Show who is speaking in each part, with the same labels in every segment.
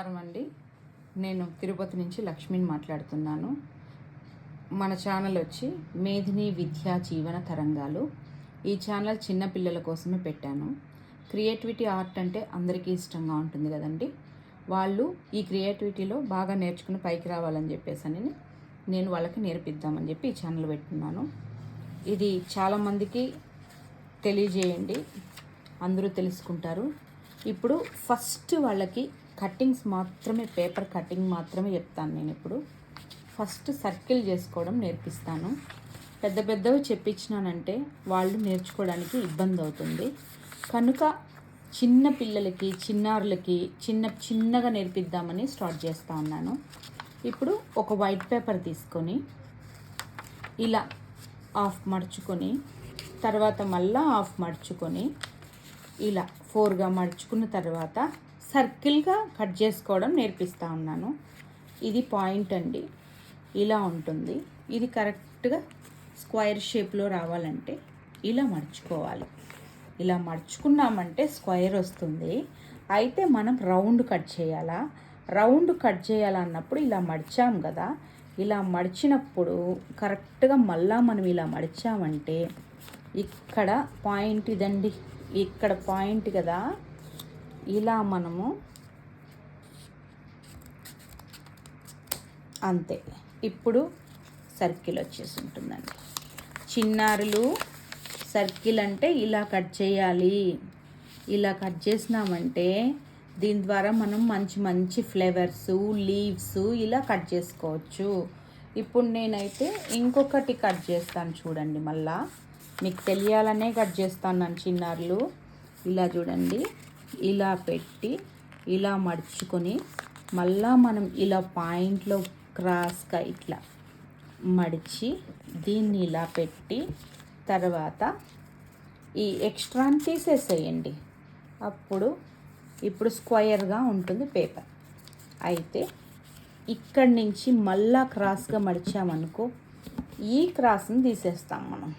Speaker 1: నమస్కారం అండి. నేను తిరుపతి నుంచి లక్ష్మిని మాట్లాడుతున్నాను. మన ఛానల్ వచ్చి మేధిని విద్యా జీవన తరంగాలు. ఈ ఛానల్ చిన్న పిల్లల కోసమే పెట్టాను. క్రియేటివిటీ ఆర్ట్ అంటే అందరికీ ఇష్టంగా ఉంటుంది కదండి. వాళ్ళు ఈ క్రియేటివిటీలో బాగా నేర్చుకుని పైకి రావాలని చెప్పేసి నేను వాళ్ళకి నేర్పిద్దామని చెప్పి ఈ ఛానల్ పెట్టుకున్నాను. ఇది చాలామందికి తెలియజేయండి, అందరూ తెలుసుకుంటారు. ఇప్పుడు ఫస్ట్ వాళ్ళకి కట్టింగ్స్ మాత్రమే, పేపర్ కటింగ్ మాత్రమే చెప్తాను. నేను ఇప్పుడు ఫస్ట్ సర్కిల్ చేసుకోవడం నేర్పిస్తాను. పెద్ద పెద్దవి చెప్పించినానంటే వాళ్ళు నేర్చుకోవడానికి ఇబ్బంది అవుతుంది. కనుక చిన్న పిల్లలకి, చిన్నారులకి చిన్నగా నేర్పిద్దామని స్టార్ట్ చేస్తూ ఉన్నాను. ఇప్పుడు ఒక వైట్ పేపర్ తీసుకొని ఇలా హాఫ్ మడుచుకొని, తర్వాత మళ్ళీ హాఫ్ మడుచుకొని, ఇలా 4గా మడుచుకున్న తర్వాత సర్కిల్గా కట్ చేసుకోవడం నేర్పిస్తూ ఉన్నాను. ఇది పాయింట్ అండి, ఇలా ఉంటుంది. ఇది కరెక్ట్గా స్క్వేర్ షేప్లో రావాలంటే ఇలా మడుచుకోవాలి. ఇలా మడుచుకున్నామంటే స్క్వేర్ వస్తుంది. అయితే మనం రౌండ్ కట్ చేయాలా? రౌండ్ కట్ చేయాలన్నప్పుడు ఇలా మడిచాం కదా, ఇలా మడిచినప్పుడు కరెక్ట్గా మళ్ళా మనం ఇలా మడిచామంటే ఇక్కడ పాయింట్ ఇదండి, ఇక్కడ పాయింట్ కదా, ఇలా మనము అంతే. ఇప్పుడు సర్కిల్ వచ్చేసి ఉంటుందండి. చిన్నారులు సర్కిల్ అంటే ఇలా కట్ చేయాలి. ఇలా కట్ చేసినామంటే దీని ద్వారా మనం మంచి మంచి ఫ్లేవర్స్, లీవ్స్ ఇలా కట్ చేసుకోవచ్చు. ఇప్పుడు నేనైతే ఇంకొకటి కట్ చేస్తాను చూడండి. మళ్ళా మీకు తెలియాలనే కట్ చేస్తాను చిన్నారులు. ఇలా చూడండి, ఇలా పెట్టి ఇలా మడుచుకొని మళ్ళా మనం ఇలా పాయింట్లో క్రాస్గా ఇట్లా మడిచి దీన్ని ఇలా పెట్టి తర్వాత ఈ ఎక్స్ట్రాని తీసేసేయండి. ఇప్పుడు స్క్వేర్గా ఉంటుంది పేపర్. అయితే ఇక్కడి నుంచి మళ్ళా క్రాస్గా మడిచామనుకో, ఈ క్రాస్ని తీసేస్తాం మనం.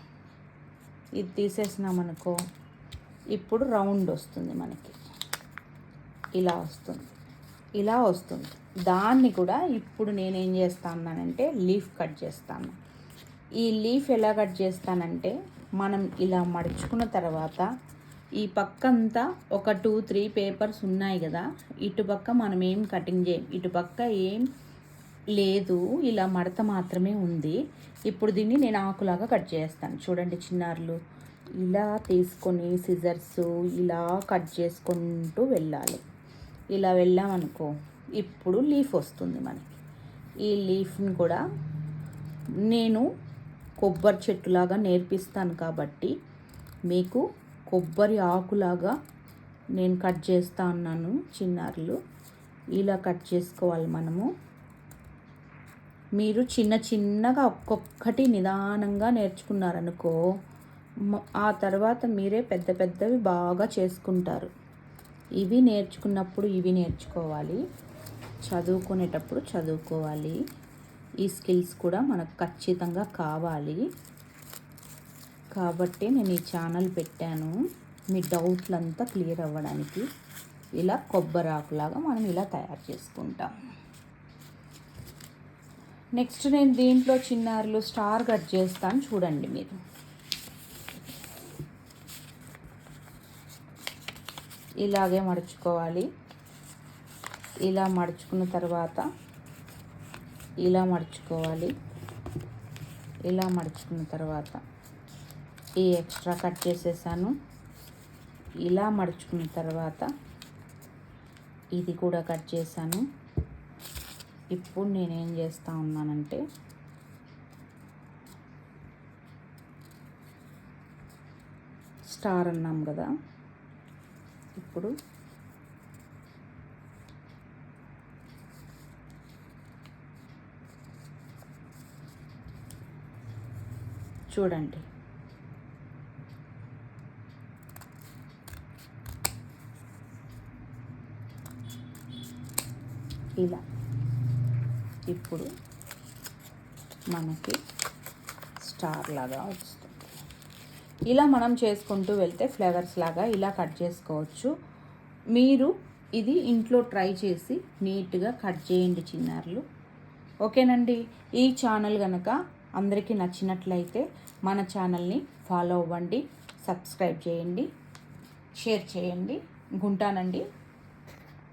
Speaker 1: ఇది తీసేసినామనుకో, ఇప్పుడు రౌండ్ వస్తుంది మనకి, ఇలా వస్తుంది. దాన్ని కూడా ఇప్పుడు నేనేం చేస్తానంటే లీఫ్ కట్ చేస్తాను. ఈ లీఫ్ ఎలా కట్ చేస్తానంటే, మనం ఇలా మడుచుకున్న తర్వాత ఈ పక్కంతా ఒక 2-3 పేపర్స్ ఉన్నాయి కదా, ఇటుపక్క మనం ఏం కటింగ్ చేయం, ఇటుపక్క ఏం లేదు, ఇలా మడత మాత్రమే ఉంది. ఇప్పుడు దీన్ని నేను ఆకులాగా కట్ చేస్తాను. చూడండి చిన్నారులు, ఇలా తీసుకొని సిజర్స్ ఇలా కట్ చేసుకుంటూ వెళ్ళాలి. ఇలా వెళ్ళామనుకో, ఇప్పుడు లీఫ్ వస్తుంది మనకి. ఈ లీఫ్ని కూడా నేను కొబ్బరి చెట్టులాగా నేర్పిస్తాను కాబట్టి మీకు కొబ్బరి ఆకులాగా నేను కట్ చేస్తా ఉన్నాను చిన్నారులు. ఇలా కట్ చేసుకోవాలి మనము. మీరు చిన్నగా ఒక్కొక్కటి నిదానంగా నేర్చుకున్నారనుకో, ఆ తర్వాత మీరే పెద్దవి బాగా చేసుకుంటారు. ఇవి నేర్చుకున్నప్పుడు ఇవి నేర్చుకోవాలి, చదువుకునేటప్పుడు చదువుకోవాలి. ఈ స్కిల్స్ కూడా మనకు ఖచ్చితంగా కావాలి. కాబట్టి నేను ఈ ఛానల్ పెట్టాను, మీ డౌట్లంతా క్లియర్ అవ్వడానికి. ఇలా కొబ్బరి ఆకులాగా మనం ఇలా తయారు చేసుకుంటాం. నెక్స్ట్ నేను దీంట్లో చిన్నారులు స్టార్ కట్ చేస్తాను చూడండి. మీరు ఇలాగే మడుచుకోవాలి. ఇలా మడుచుకున్న తర్వాత ఇలా మడుచుకోవాలి. ఇలా మడుచుకున్న తర్వాత ఈ ఎక్స్ట్రా కట్ చేసేసాను. ఇలా మడుచుకున్న తర్వాత ఇది కూడా కట్ చేశాను. ఇప్పుడు నేనేం చేస్తూ ఉన్నానంటే స్టార్ అన్నాం కదా, ఇప్పుడు చూడండి, ఇలా ఇప్పుడు మనకి స్టార్ లాగా వస్తుంది. ఇలా మనం చేసుకుంటూ వెళ్తే ఫ్లవర్స్ లాగా ఇలా కట్ చేసుకోవచ్చు. మీరు ఇది ఇంట్లో ట్రై చేసి నీట్గా కట్ చేయండి చిన్నారులు. ఓకేనండి. ఈ ఛానల్ కనుక అందరికీ నచ్చినట్లయితే మన ఛానల్ని ఫాలో అవ్వండి, సబ్స్క్రైబ్ చేయండి, షేర్ చేయండి. ఉంటానండి.